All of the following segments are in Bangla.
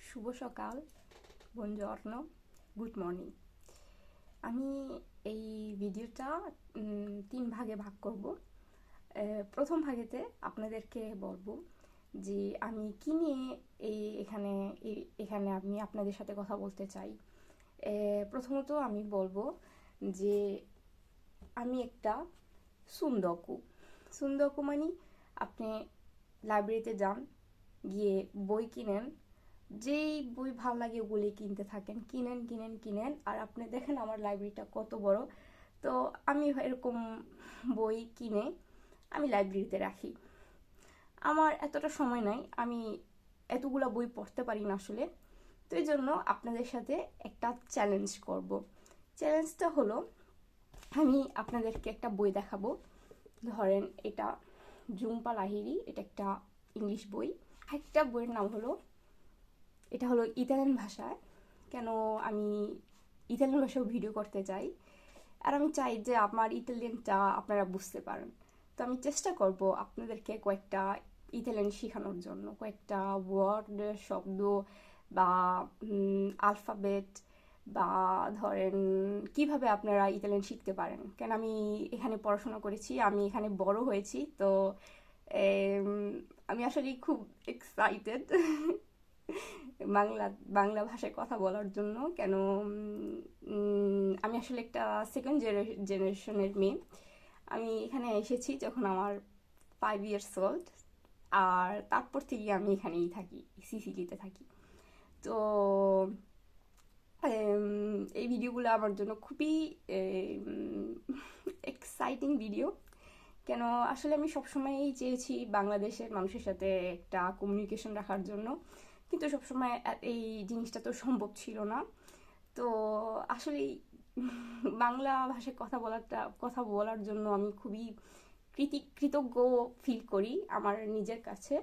শুভ সকাল, বুongiorno, গুড মর্নিং। আমি এই ভিডিওটা 3 ভাগে ভাগ করব। প্রথম ভাগেতে আপনাদেরকে বলবো যে আমি কি নিয়ে এখানে আমি আপনাদের সাথে কথা বলতে চাই। প্রথমত আমি বলবো যে আমি একটা সুন্দকু মানে আপনি লাইব্রেরিতে যান, গিয়ে বই কিনেন, যেই বই ভালো লাগে ওগুলি কিনতে থাকেন, কিনেন আর আপনি দেখেন আমার লাইব্রেরিটা কত বড়। তো আমি এরকম বই কিনে আমি লাইব্রেরিতে রাখি। আমার এতটা সময় নাই, আমি এতগুলা বই পড়তে পারি না আসলে। তো এই জন্য আপনাদের সাথে একটা চ্যালেঞ্জ করব। চ্যালেঞ্জটা হলো আমি আপনাদেরকে একটা বই দেখাবো। ধরেন এটা ঝুম্পা লাহিড়ী, এটা একটা ইংলিশ বই। একটা বইয়ের নাম হলো, এটা হলো ইতালিয়ান ভাষায়। কেন আমি ইতালিয়ান ভাষাও ভিডিও করতে চাই, আর আমি চাই যে আমার ইতালিয়ানটা আপনারা বুঝতে পারেন। তো আমি চেষ্টা করব আপনাদেরকে কয়েকটা ইতালিয়ান শেখানোর জন্য, কয়েকটা ওয়ার্ড, শব্দ বা আলফাবেট, বা ধরেন কিভাবে আপনারা ইতালিয়ান শিখতে পারেন। কেন আমি এখানে পড়াশোনা করেছি, আমি এখানে বড় হয়েছি, তো আমি আসলে খুব এক্সাইটেড বাংলা বাংলা ভাষায় কথা বলার জন্য। কেন আমি আসলে একটা সেকেন্ড জেনারেশনের মেয়ে। আমি এখানে এসেছি যখন আমার 5 years old, আর তারপর থেকে আমি এখানেই থাকি, সিসিলিতে থাকি। তো এই ভিডিওগুলো আমার জন্য খুবই এক্সাইটিং ভিডিও। কেন আসলে আমি সবসময়ই চেয়েছি বাংলাদেশের মানুষের সাথে একটা কমিউনিকেশন রাখার জন্য, কিন্তু সবসময় এই জিনিসটা তো সম্ভব ছিল না। তো আসলে বাংলা ভাষায় কথা বলার জন্য আমি খুবই কৃতজ্ঞ ফিল করি আমার নিজের কাছে।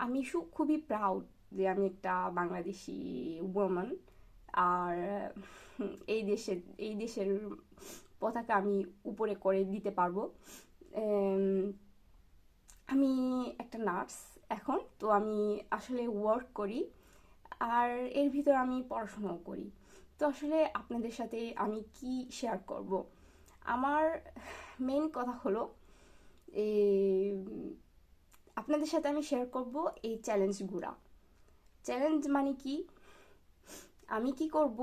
আমি খুবই প্রাউড যে আমি একটা বাংলাদেশি ওম্যান, আর এই দেশের পতাকা আমি উপরে করে দিতে পারবো। আমি একটা নার্স এখন, তো আমি আসলে ওয়ার্ক করি, আর এর ভিতর আমি পড়াশোনাও করি। তো আসলে আপনাদের সাথে আমি কি শেয়ার করব, আমার মেইন কথা হলো আপনাদের সাথে আমি শেয়ার করব এই চ্যালেঞ্জগুলা। চ্যালেঞ্জ মানে কি, আমি কি করব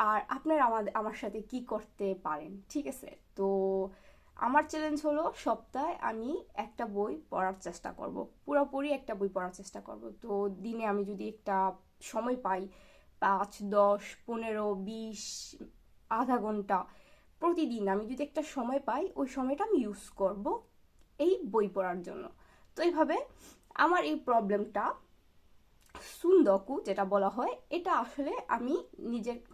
আর আপনারা আমার সাথে কি করতে পারেন, ঠিক আছে? তো আমার চ্যালেঞ্জ হলো সপ্তাহে আমি একটা বই পড়ার চেষ্টা করব, পুরোপুরি একটা বই পড়ার চেষ্টা করব। তো দিনে আমি যদি একটা সময় পাই, 5, 10, 15, 20, আধা ঘন্টা প্রতিদিন আমি যদি একটা সময় পাই, ওই সময়টা আমি ইউজ করব এই বই পড়ার জন্য। তো এইভাবে আমার এই প্রবলেমটা সুন্দকু যেটা বলা হয়, এটা আসলে আমি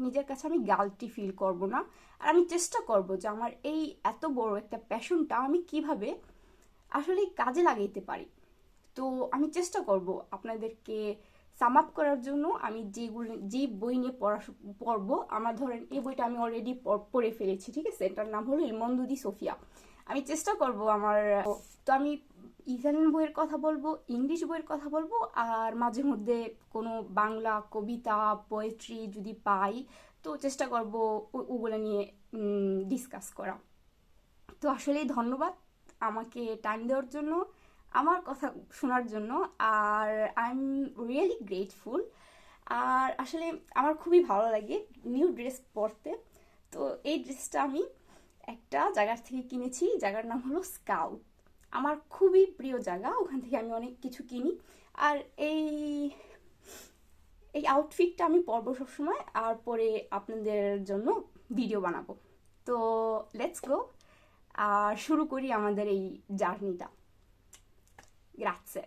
নিজের কাছে আমি গালটি ফিল করব না। আর আমি চেষ্টা করব যে আমার এই এত বড় একটা প্যাশনটা আমি কিভাবে আসলে কাজে লাগাইতে পারি। তো আমি চেষ্টা করব আপনাদেরকে সাম আপ করার জন্য। আমি যে বই নিয়ে পড়বো, আমার ধরেন এই বইটা আমি অলরেডি পড়ে ফেলেছি, ঠিক আছে? এটার নাম হলো ইল মোন্দো দি সোফিয়া। আমি চেষ্টা করব তো আমি ইতালিয়ান বইয়ের কথা বলবো, ইংলিশ বইয়ের কথা বলবো, আর মাঝে মধ্যে কোনো বাংলা কবিতা, পোয়েট্রি যদি পাই, তো চেষ্টা করব ওগুলো নিয়ে ডিসকাস করা। তো আসলেই ধন্যবাদ আমাকে টাইম দেওয়ার জন্য, আমার কথা শোনার জন্য, আর আই এম রিয়েলি গ্রেটফুল। আর আসলে আমার খুবই ভালো লাগে নিউ ড্রেস পরতে। তো এই ড্রেসটা আমি একটা জায়গার থেকে কিনেছি, জায়গার নাম হলো স্কাউট। আমার খুবই প্রিয় জায়গা, ওখান থেকে আমি অনেক কিছু কিনি। আর এই এই আউটফিটটা আমি পরবো সবসময়, আর পরে আপনাদের জন্য ভিডিও বানাবো। তো লেটস গো, আর শুরু করি আমাদের এই জার্নিটা। গ্রাৎসে।